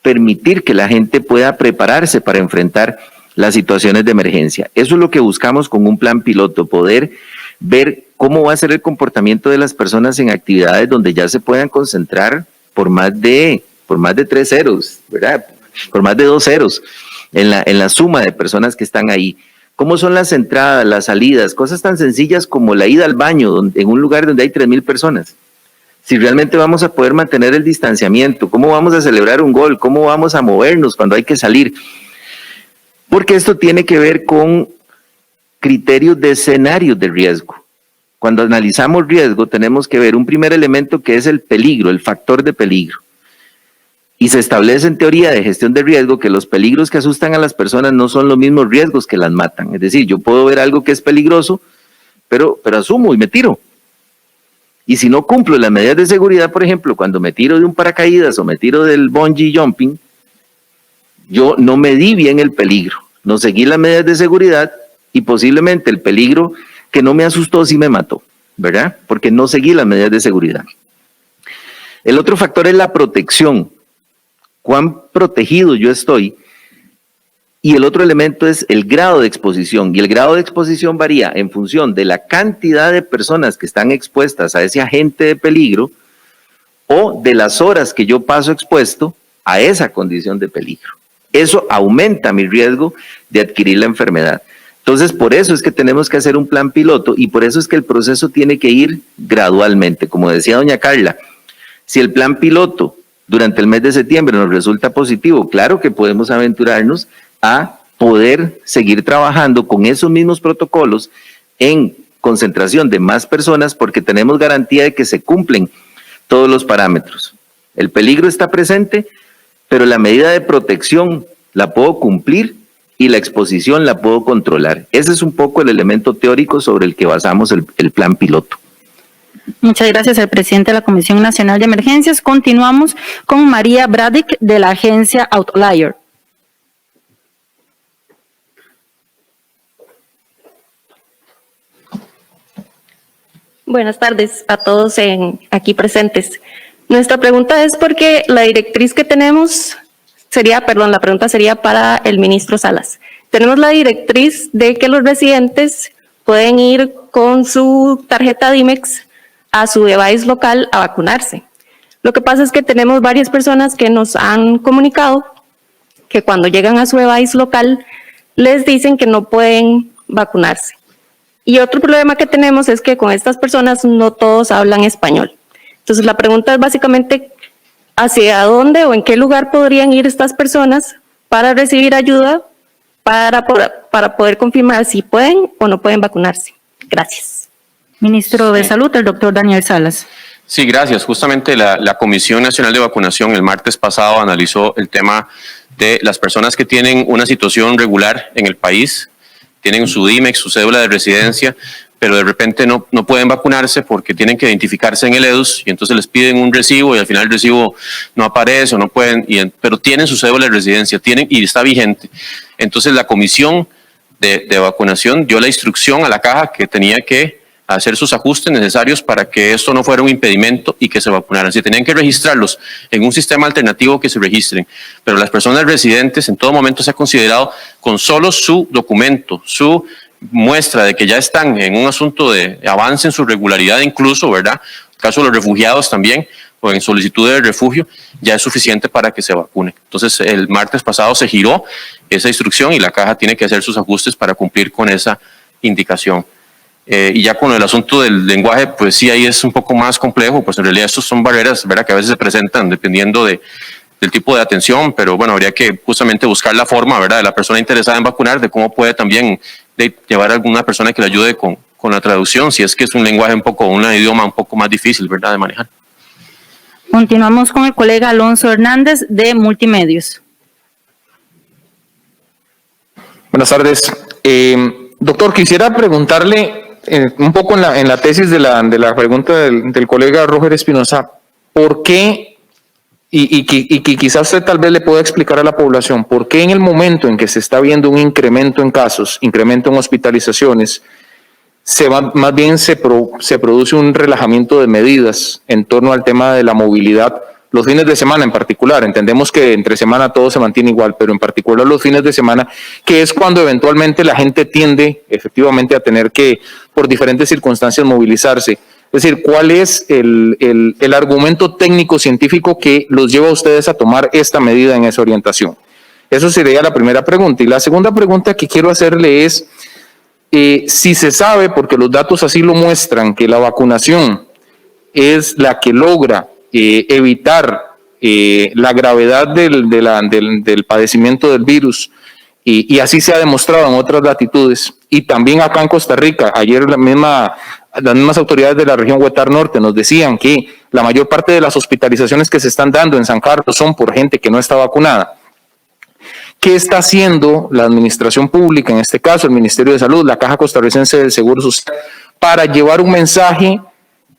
permitir que la gente pueda prepararse para enfrentar las situaciones de emergencia. Eso es lo que buscamos con un plan piloto, poder ver cómo va a ser el comportamiento de las personas en actividades donde ya se puedan concentrar por más de 3 ceros, ¿verdad?, por más de 2 ceros en la suma de personas que están ahí. ¿Cómo son las entradas, las salidas? Cosas tan sencillas como la ida al baño en un lugar donde hay 3,000 personas. Si realmente vamos a poder mantener el distanciamiento, ¿cómo vamos a celebrar un gol? ¿Cómo vamos a movernos cuando hay que salir? Porque esto tiene que ver con criterios de escenarios de riesgo. Cuando analizamos riesgo, tenemos que ver un primer elemento, que es el peligro, el factor de peligro. Y se establece en teoría de gestión de riesgo que los peligros que asustan a las personas no son los mismos riesgos que las matan. Es decir, yo puedo ver algo que es peligroso, pero asumo y me tiro. Y si no cumplo las medidas de seguridad, por ejemplo, cuando me tiro de un paracaídas o me tiro del bungee jumping, yo no medí bien el peligro, no seguí las medidas de seguridad, y posiblemente el peligro que no me asustó sí me mató, ¿verdad? Porque no seguí las medidas de seguridad. El otro factor es la protección. ¿Cuán protegido yo estoy Y el otro elemento es el grado de exposición, y el grado de exposición varía en función de la cantidad de personas que están expuestas a ese agente de peligro o de las horas que yo paso expuesto a esa condición de peligro. Eso aumenta mi riesgo de adquirir la enfermedad. Entonces, por eso es que tenemos que hacer un plan piloto y por eso es que el proceso tiene que ir gradualmente. Como decía doña Carla, si el plan piloto durante el mes de septiembre nos resulta positivo, claro que podemos aventurarnos a poder seguir trabajando con esos mismos protocolos en concentración de más personas porque tenemos garantía de que se cumplen todos los parámetros. El peligro está presente, pero la medida de protección la puedo cumplir y la exposición la puedo controlar. Ese es un poco el elemento teórico sobre el que basamos el plan piloto. Muchas gracias al presidente de la Comisión Nacional de Emergencias. Continuamos con María Bradick de la agencia Outlier. Buenas tardes a todos aquí presentes. Nuestra pregunta es porque la directriz que tenemos la pregunta sería para el ministro Salas. Tenemos la directriz de que los residentes pueden ir con su tarjeta Dimex a su device local a vacunarse. Lo que pasa es que tenemos varias personas que nos han comunicado que cuando llegan a su device local les dicen que no pueden vacunarse. Y otro problema que tenemos es que con estas personas no todos hablan español. Entonces la pregunta es básicamente hacia dónde o en qué lugar podrían ir estas personas para recibir ayuda para poder confirmar si pueden o no pueden vacunarse. Gracias. Ministro de Salud, el doctor Daniel Salas. Sí, gracias. Justamente la Comisión Nacional de Vacunación el martes pasado analizó el tema de las personas que tienen una situación regular en el país, tienen su DIMEX, su cédula de residencia, pero de repente no pueden vacunarse porque tienen que identificarse en el EDUS y entonces les piden un recibo y al final el recibo no aparece o no pueden, pero tienen su cédula de residencia y está vigente. Entonces la Comisión de Vacunación dio la instrucción a la caja que tenía que hacer sus ajustes necesarios para que esto no fuera un impedimento y que se vacunaran. Si tenían que registrarlos en un sistema alternativo, que se registren. Pero las personas residentes en todo momento se ha considerado con solo su documento, su muestra de que ya están en un asunto de avance en su regularidad incluso, ¿verdad? En el caso de los refugiados también, o en solicitud de refugio, ya es suficiente para que se vacunen. Entonces, el martes pasado se giró esa instrucción y la caja tiene que hacer sus ajustes para cumplir con esa indicación. Y ya con el asunto del lenguaje, pues sí, ahí es un poco más complejo, pues en realidad estos son barreras, ¿verdad?, que a veces se presentan dependiendo del tipo de atención, pero bueno, habría que justamente buscar la forma, ¿verdad?, de la persona interesada en vacunar, de cómo puede también llevar a alguna persona que le ayude con la traducción, si es que es un lenguaje un idioma un poco más difícil, ¿verdad?, de manejar. Continuamos con el colega Alonso Hernández de Multimedios. Buenas tardes. Doctor, quisiera preguntarle un poco en la tesis de la pregunta del colega Roger Espinosa, ¿por qué, y que quizás usted tal vez le pueda explicar a la población, por qué en el momento en que se está viendo un incremento en casos, incremento en hospitalizaciones, más bien se produce un relajamiento de medidas en torno al tema de la movilidad, los fines de semana en particular? Entendemos que entre semana todo se mantiene igual, pero en particular los fines de semana, que es cuando eventualmente la gente tiende efectivamente a tener que, por diferentes circunstancias, movilizarse. Es decir, ¿cuál es el argumento técnico científico que los lleva a ustedes a tomar esta medida en esa orientación? Eso sería la primera pregunta. Y la segunda pregunta que quiero hacerle es, si se sabe, porque los datos así lo muestran, que la vacunación es la que logra evitar la gravedad del padecimiento del virus, y así se ha demostrado en otras latitudes, y también acá en Costa Rica. Ayer las mismas autoridades de la región Huetar Norte nos decían que la mayor parte de las hospitalizaciones que se están dando en San Carlos son por gente que no está vacunada. ¿Qué está haciendo la administración pública, en este caso el Ministerio de Salud, la Caja Costarricense del Seguro Social, para llevar un mensaje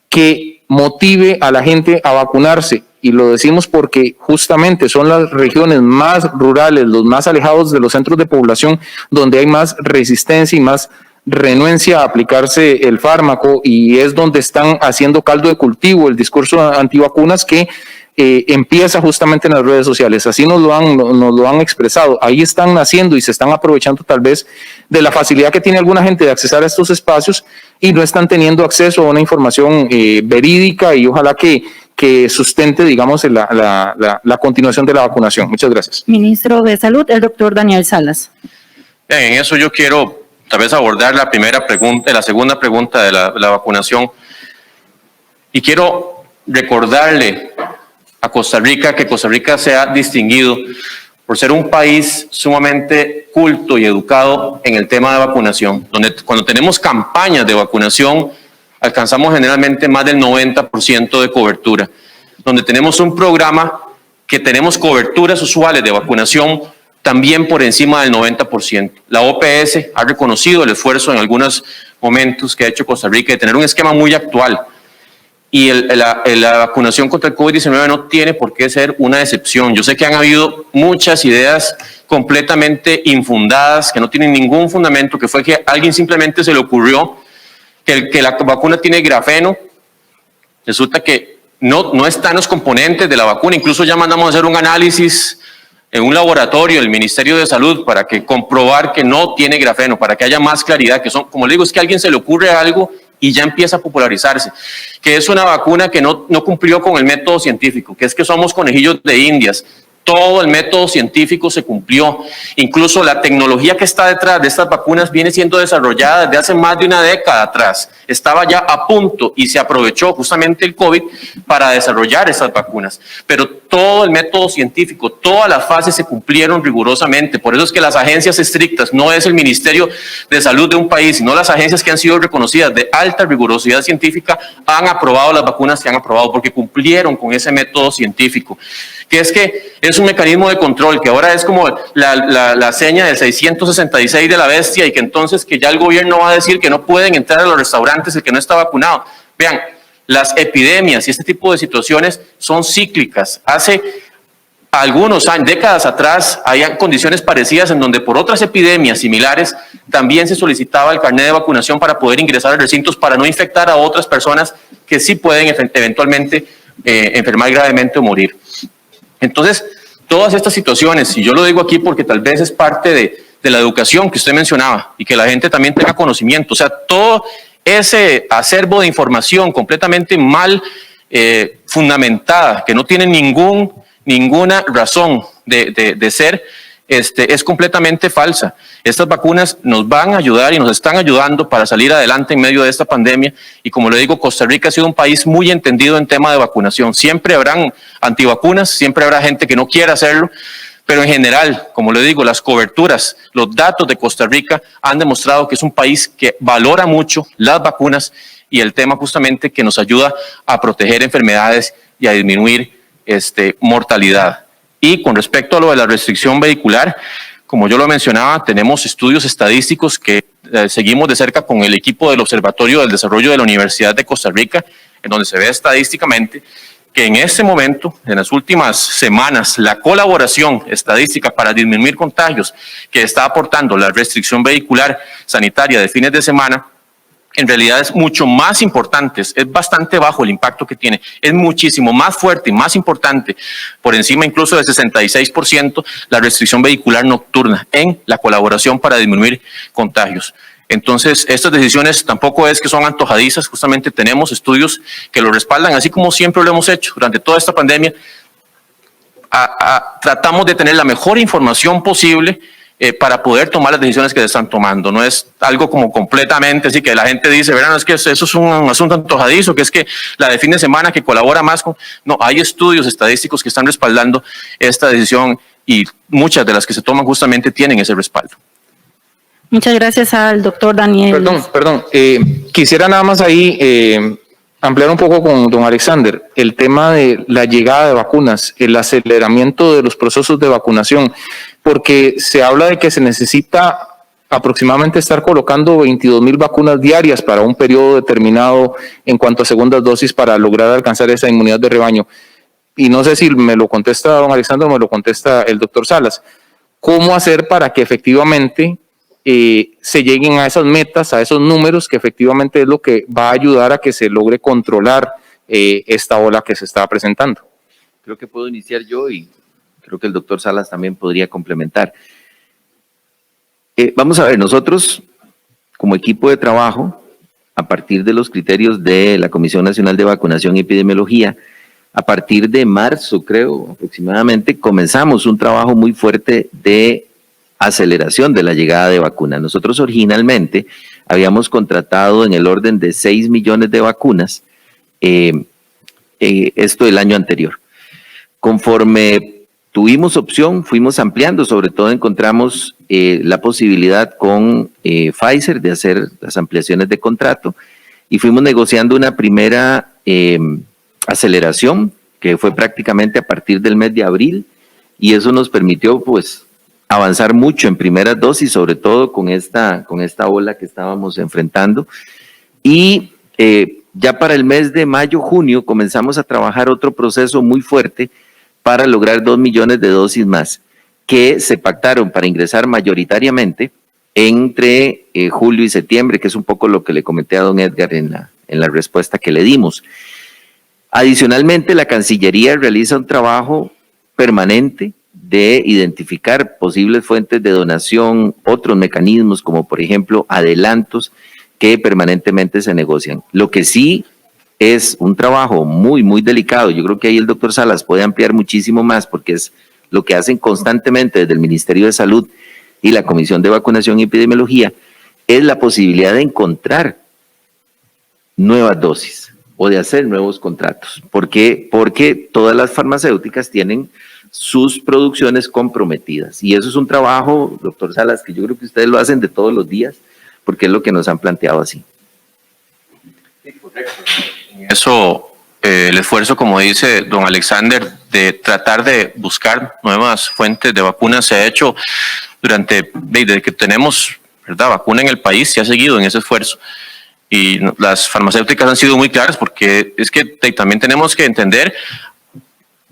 que motive a la gente a vacunarse? Y lo decimos porque justamente son las regiones más rurales, los más alejados de los centros de población, donde hay más resistencia y más renuencia a aplicarse el fármaco, y es donde están haciendo caldo de cultivo el discurso antivacunas, que empieza justamente en las redes sociales. Así nos lo han expresado. Ahí están naciendo y se están aprovechando tal vez de la facilidad que tiene alguna gente de accesar a estos espacios y no están teniendo acceso a una información verídica y ojalá que sustente, digamos, la continuación de la vacunación. Muchas gracias. Ministro de Salud, el doctor Daniel Salas. Bien, en eso yo quiero tal vez abordar la primera pregunta, la segunda pregunta de la vacunación. Y quiero recordarle a Costa Rica que Costa Rica se ha distinguido por ser un país sumamente culto y educado en el tema de vacunación, donde cuando tenemos campañas de vacunación alcanzamos generalmente más del 90% de cobertura, donde tenemos un programa que tenemos coberturas usuales de vacunación también por encima del 90%. La OPS ha reconocido el esfuerzo en algunos momentos que ha hecho Costa Rica de tener un esquema muy actual. Y la vacunación contra el COVID-19 no tiene por qué ser una excepción. Yo sé que han habido muchas ideas completamente infundadas, que no tienen ningún fundamento, que fue que a alguien simplemente se le ocurrió que la vacuna tiene grafeno. Resulta que no están los componentes de la vacuna. Incluso ya mandamos a hacer un análisis en un laboratorio del Ministerio de Salud para comprobar que no tiene grafeno, para que haya más claridad, que son, como le digo, es que a alguien se le ocurre algo y ya empieza a popularizarse, que es una vacuna que no cumplió con el método científico, que es que somos conejillos de indias. Todo el método científico se cumplió. Incluso la tecnología que está detrás de estas vacunas viene siendo desarrollada desde hace más de una década atrás. Estaba ya a punto y se aprovechó justamente el COVID para desarrollar esas vacunas. Pero todo el método científico, todas las fases se cumplieron rigurosamente. Por eso es que las agencias estrictas, no es el Ministerio de Salud de un país, sino las agencias que han sido reconocidas de alta rigurosidad científica, han aprobado las vacunas que han aprobado porque cumplieron con ese método científico. Que es un mecanismo de control, que ahora es como la seña del 666 de la bestia y que entonces que ya el gobierno va a decir que no pueden entrar a los restaurantes el que no está vacunado. Vean, las epidemias y este tipo de situaciones son cíclicas. Hace algunos años, décadas atrás, había condiciones parecidas en donde por otras epidemias similares también se solicitaba el carnet de vacunación para poder ingresar a recintos para no infectar a otras personas que sí pueden eventualmente enfermar gravemente o morir. Entonces, todas estas situaciones, y yo lo digo aquí porque tal vez es parte de la educación que usted mencionaba y que la gente también tenga conocimiento, o sea, todo ese acervo de información completamente mal fundamentada, que no tiene ninguna razón de ser, es completamente falsa. Estas vacunas nos van a ayudar y nos están ayudando para salir adelante en medio de esta pandemia y como le digo, Costa Rica ha sido un país muy entendido en tema de vacunación. Siempre habrán antivacunas, siempre habrá gente que no quiera hacerlo, pero en general, como le digo, las coberturas, los datos de Costa Rica han demostrado que es un país que valora mucho las vacunas y el tema justamente que nos ayuda a proteger enfermedades y a disminuir mortalidad. Y con respecto a lo de la restricción vehicular, como yo lo mencionaba, tenemos estudios estadísticos que seguimos de cerca con el equipo del Observatorio del Desarrollo de la Universidad de Costa Rica, en donde se ve estadísticamente que en este momento, en las últimas semanas, la colaboración estadística para disminuir contagios que está aportando la restricción vehicular sanitaria de fines de semana, en realidad es mucho más importante, es bastante bajo el impacto que tiene, es muchísimo más fuerte y más importante, por encima incluso del 66%, la restricción vehicular nocturna en la colaboración para disminuir contagios. Entonces, estas decisiones tampoco es que son antojadizas, justamente tenemos estudios que lo respaldan, así como siempre lo hemos hecho durante toda esta pandemia. Tratamos de tener la mejor información posible para poder tomar las decisiones que se están tomando. No es algo como completamente así que la gente dice, verán, es que eso es un asunto antojadizo, que es que la de fin de semana que colabora más con... No, hay estudios estadísticos que están respaldando esta decisión y muchas de las que se toman justamente tienen ese respaldo. Muchas gracias al doctor Daniel. Perdón. Quisiera nada más ahí ampliar un poco con don Alexander el tema de la llegada de vacunas, el aceleramiento de los procesos de vacunación, porque se habla de que se necesita aproximadamente estar colocando 22,000 vacunas diarias para un periodo determinado en cuanto a segundas dosis para lograr alcanzar esa inmunidad de rebaño. Y no sé si me lo contesta don Alexander o me lo contesta el doctor Salas. ¿Cómo hacer para que efectivamente se lleguen a esas metas, a esos números, que efectivamente es lo que va a ayudar a que se logre controlar esta ola que se está presentando? creo que puedo iniciar yo y creo que el doctor Salas también podría complementar. Vamos a ver, nosotros como equipo de trabajo, a partir de los criterios de la Comisión Nacional de Vacunación y Epidemiología, a partir de marzo, creo, aproximadamente, comenzamos un trabajo muy fuerte de aceleración de la llegada de vacunas. Nosotros originalmente habíamos contratado en el orden de 6 millones de vacunas, esto el año anterior. Conforme tuvimos opción, fuimos ampliando, sobre todo encontramos la posibilidad con Pfizer de hacer las ampliaciones de contrato y fuimos negociando una primera aceleración que fue prácticamente a partir del mes de abril y eso nos permitió pues avanzar mucho en primeras dosis, sobre todo con esta ola que estábamos enfrentando y ya para el mes de mayo, junio comenzamos a trabajar otro proceso muy fuerte para lograr 2 millones de dosis más que se pactaron para ingresar mayoritariamente entre julio y septiembre, que es un poco lo que le comenté a don Edgar en la respuesta que le dimos. Adicionalmente, la Cancillería realiza un trabajo permanente de identificar posibles fuentes de donación, otros mecanismos como por ejemplo adelantos que permanentemente se negocian. Lo que sí es un trabajo muy, muy delicado. Yo creo que ahí el doctor Salas puede ampliar muchísimo más porque es lo que hacen constantemente desde el Ministerio de Salud y la Comisión de Vacunación y Epidemiología, es la posibilidad de encontrar nuevas dosis o de hacer nuevos contratos. ¿Por qué? Porque todas las farmacéuticas tienen sus producciones comprometidas y eso es un trabajo, doctor Salas, que yo creo que ustedes lo hacen de todos los días porque es lo que nos han planteado así. Eso, el esfuerzo, como dice don Alexander, de tratar de buscar nuevas fuentes de vacunas se ha hecho desde que tenemos, ¿verdad?, vacuna en el país, se ha seguido en ese esfuerzo. Y las farmacéuticas han sido muy claras porque es que también tenemos que entender,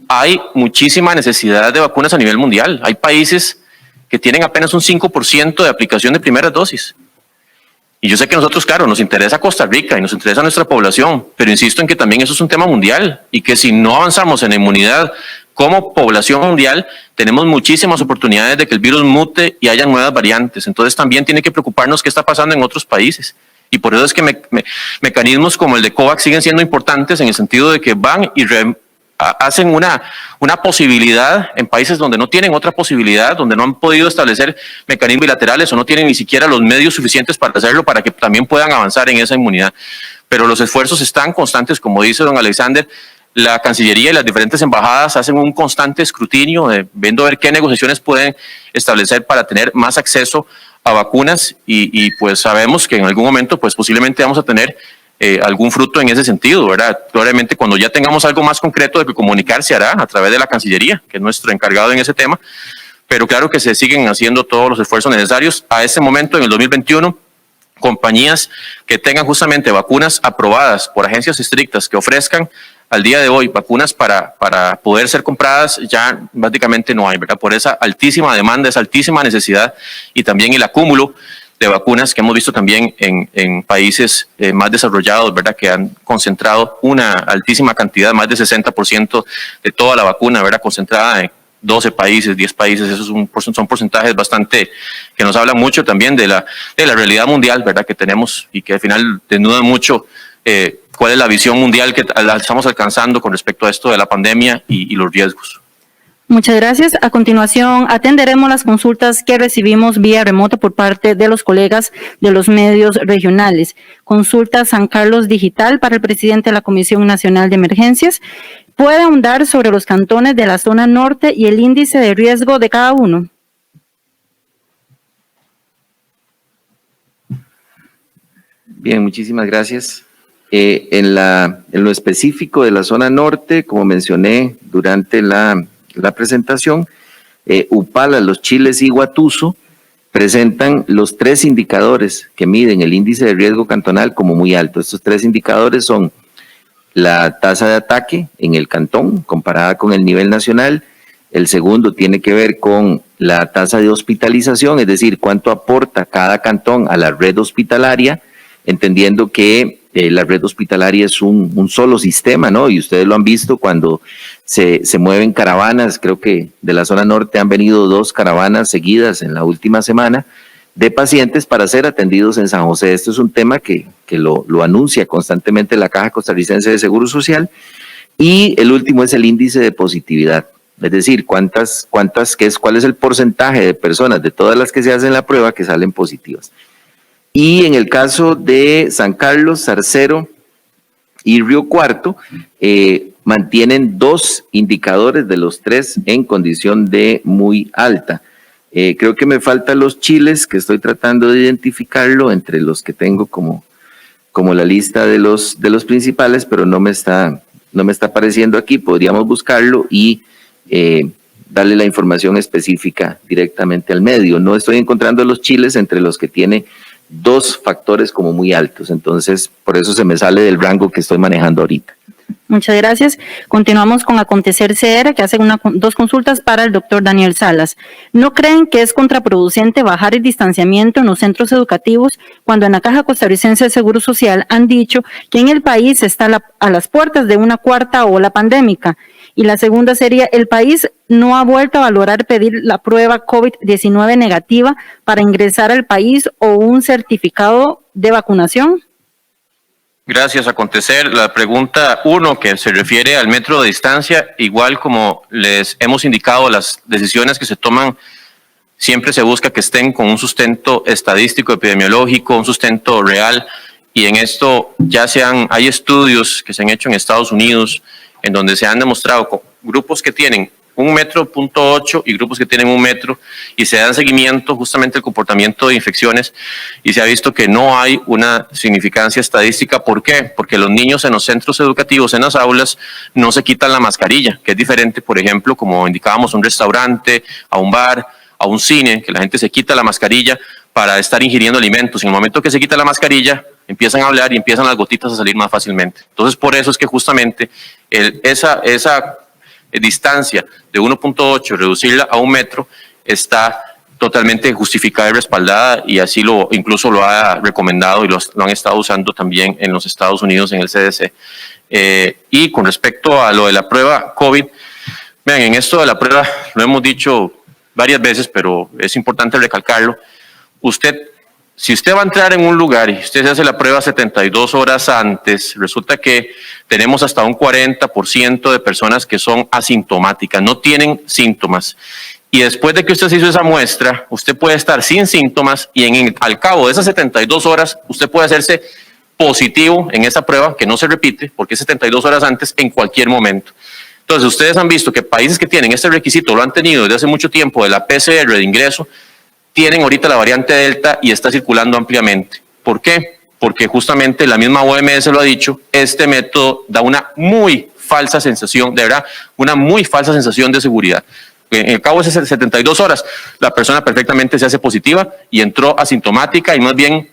hay muchísima necesidad de vacunas a nivel mundial. Hay países que tienen apenas un 5% de aplicación de primeras dosis. Y yo sé que nosotros, claro, nos interesa Costa Rica y nos interesa nuestra población, pero insisto en que también eso es un tema mundial y que si no avanzamos en la inmunidad como población mundial, tenemos muchísimas oportunidades de que el virus mute y haya nuevas variantes. Entonces también tiene que preocuparnos qué está pasando en otros países. Y por eso es que mecanismos como el de COVAX siguen siendo importantes en el sentido de que van y hacen una posibilidad en países donde no tienen otra posibilidad, donde no han podido establecer mecanismos bilaterales o no tienen ni siquiera los medios suficientes para hacerlo, para que también puedan avanzar en esa inmunidad. Pero los esfuerzos están constantes, como dice don Alexander. La Cancillería y las diferentes embajadas hacen un constante escrutinio, viendo a ver qué negociaciones pueden establecer para tener más acceso a vacunas y pues sabemos que en algún momento pues posiblemente vamos a tener algún fruto en ese sentido, ¿verdad? Probablemente cuando ya tengamos algo más concreto de que comunicar se hará a través de la Cancillería, que es nuestro encargado en ese tema, pero claro que se siguen haciendo todos los esfuerzos necesarios. A ese momento, en el 2021, compañías que tengan justamente vacunas aprobadas por agencias estrictas que ofrezcan al día de hoy vacunas para poder ser compradas ya prácticamente no hay, ¿verdad? Por esa altísima demanda, esa altísima necesidad y también el acúmulo de vacunas que hemos visto también en países más desarrollados, ¿verdad?, que han concentrado una altísima cantidad, más de 60% de toda la vacuna, ¿verdad?, concentrada en 12 países, 10 países. Esos son porcentajes bastante que nos hablan mucho también de la realidad mundial, ¿verdad?, que tenemos y que al final desnudan mucho cuál es la visión mundial que estamos alcanzando con respecto a esto de la pandemia y los riesgos. Muchas gracias. A continuación, atenderemos las consultas que recibimos vía remoto por parte de los colegas de los medios regionales. Consulta San Carlos Digital para el presidente de la Comisión Nacional de Emergencias. ¿Puede ahondar sobre los cantones de la zona norte y el índice de riesgo de cada uno? Bien, muchísimas gracias. En lo específico de la zona norte, como mencioné durante la presentación, Upala, Los Chiles y Guatuso presentan los 3 indicadores que miden el índice de riesgo cantonal como muy alto. Estos 3 indicadores son la tasa de ataque en el cantón comparada con el nivel nacional. El segundo tiene que ver con la tasa de hospitalización, es decir, cuánto aporta cada cantón a la red hospitalaria, entendiendo que la red hospitalaria es un solo sistema, ¿no? Y ustedes lo han visto cuando se mueven caravanas. Creo que de la zona norte han venido 2 caravanas seguidas en la última semana de pacientes para ser atendidos en San José. Esto es un tema que lo anuncia constantemente la Caja Costarricense de Seguro Social. Y el último es el índice de positividad, es decir, cuál es el porcentaje de personas de todas las que se hacen la prueba que salen positivas. Y en el caso de San Carlos, Zarcero y Río Cuarto, mantienen 2 indicadores de los 3 en condición de muy alta. Creo que me faltan los chiles, que estoy tratando de identificarlo entre los que tengo como la lista de los principales, pero no me está apareciendo aquí. Podríamos buscarlo y darle la información específica directamente al medio. No estoy encontrando los chiles entre los que tiene 2 factores como muy altos, entonces por eso se me sale del rango que estoy manejando ahorita. Muchas gracias. Continuamos con Acontecer CR, que hace 2 consultas para el doctor Daniel Salas. ¿No creen que es contraproducente bajar el distanciamiento en los centros educativos cuando en la Caja Costarricense de Seguro Social han dicho que en el país está a las puertas de una 4ª ola pandémica? Y la segunda sería, ¿el país no ha vuelto a valorar pedir la prueba COVID-19 negativa para ingresar al país o un certificado de vacunación? Gracias. Acontecer, la pregunta 1, que se refiere al metro de distancia, igual como les hemos indicado, las decisiones que se toman siempre se busca que estén con un sustento estadístico, epidemiológico, un sustento real, y en esto hay estudios que se han hecho en Estados Unidos en donde se han demostrado grupos que tienen 1,8 metros y grupos que tienen 1 metro, y se dan seguimiento justamente al comportamiento de infecciones, y se ha visto que no hay una significancia estadística. ¿Por qué? Porque los niños en los centros educativos, en las aulas, no se quitan la mascarilla, que es diferente, por ejemplo, como indicábamos, a un restaurante, a un bar, a un cine, que la gente se quita la mascarilla para estar ingiriendo alimentos. En el momento que se quita la mascarilla, empiezan a hablar y empiezan las gotitas a salir más fácilmente. Entonces, por eso es que justamente esa distancia de 1,8, reducirla a 1 metro, está totalmente justificada y respaldada, y así incluso lo ha recomendado y lo han estado usando también en los Estados Unidos en el CDC. Y con respecto a lo de la prueba COVID, vean, en esto de la prueba lo hemos dicho varias veces, pero es importante recalcarlo. Si usted va a entrar en un lugar y usted se hace la prueba 72 horas antes, resulta que tenemos hasta un 40% de personas que son asintomáticas, no tienen síntomas. Y después de que usted se hizo esa muestra, usted puede estar sin síntomas y al cabo de esas 72 horas, usted puede hacerse positivo en esa prueba, que no se repite, porque es 72 horas antes en cualquier momento. Entonces, ustedes han visto que países que tienen este requisito, lo han tenido desde hace mucho tiempo, de la PCR de ingreso, tienen ahorita la variante Delta y está circulando ampliamente. ¿Por qué? Porque justamente la misma OMS lo ha dicho, este método da una muy falsa sensación, de verdad, una muy falsa sensación de seguridad. En el cabo de esas 72 horas, la persona perfectamente se hace positiva y entró asintomática, y más bien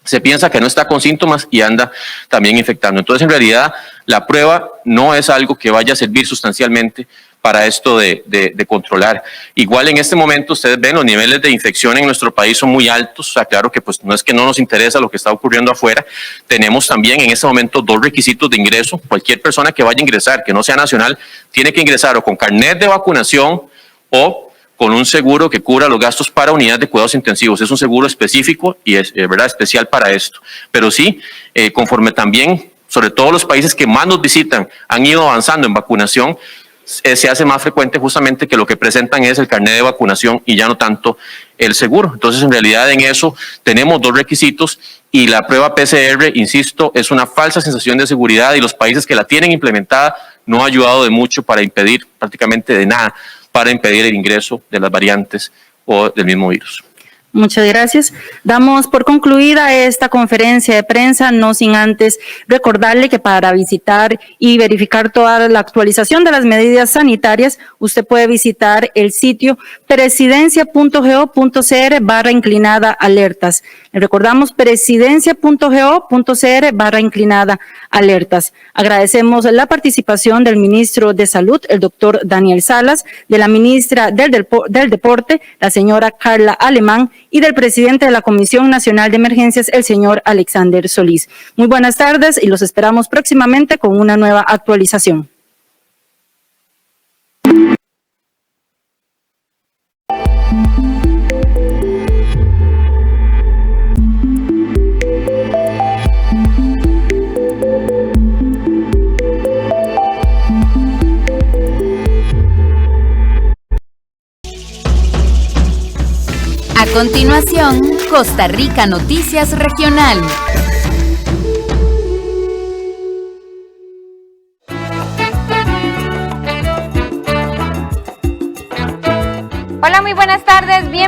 se piensa que no está con síntomas y anda también infectando. Entonces, en realidad, la prueba no es algo que vaya a servir sustancialmente para esto de controlar. Igual en este momento ustedes ven los niveles de infección en nuestro país son muy altos. O sea, claro que pues no es que no nos interesa lo que está ocurriendo afuera. Tenemos también en este momento 2 requisitos de ingreso. Cualquier persona que vaya a ingresar, que no sea nacional, tiene que ingresar o con carnet de vacunación o con un seguro que cubra los gastos para unidades de cuidados intensivos. Es un seguro específico y es verdad especial para esto. Pero sí, conforme también, sobre todo los países que más nos visitan, han ido avanzando en vacunación, se hace más frecuente justamente que lo que presentan es el carnet de vacunación y ya no tanto el seguro. Entonces, en realidad, en eso tenemos 2 requisitos, y la prueba PCR, insisto, es una falsa sensación de seguridad, y los países que la tienen implementada no ha ayudado de mucho para impedir, prácticamente de nada, para impedir el ingreso de las variantes o del mismo virus. Muchas gracias. Damos por concluida esta conferencia de prensa, no sin antes recordarle que para visitar y verificar toda la actualización de las medidas sanitarias, usted puede visitar el sitio presidencia.go.cr/alertas. Le recordamos presidencia.go.cr/alertas. Agradecemos la participación del ministro de Salud, el doctor Daniel Salas, de la ministra del Deporte, la señora Carla Alemán, y del presidente de la Comisión Nacional de Emergencias, el señor Alexander Solís. Muy buenas tardes y los esperamos próximamente con una nueva actualización. A continuación, Costa Rica Noticias Regional. Hola, muy buenas tardes. Bienvenidos.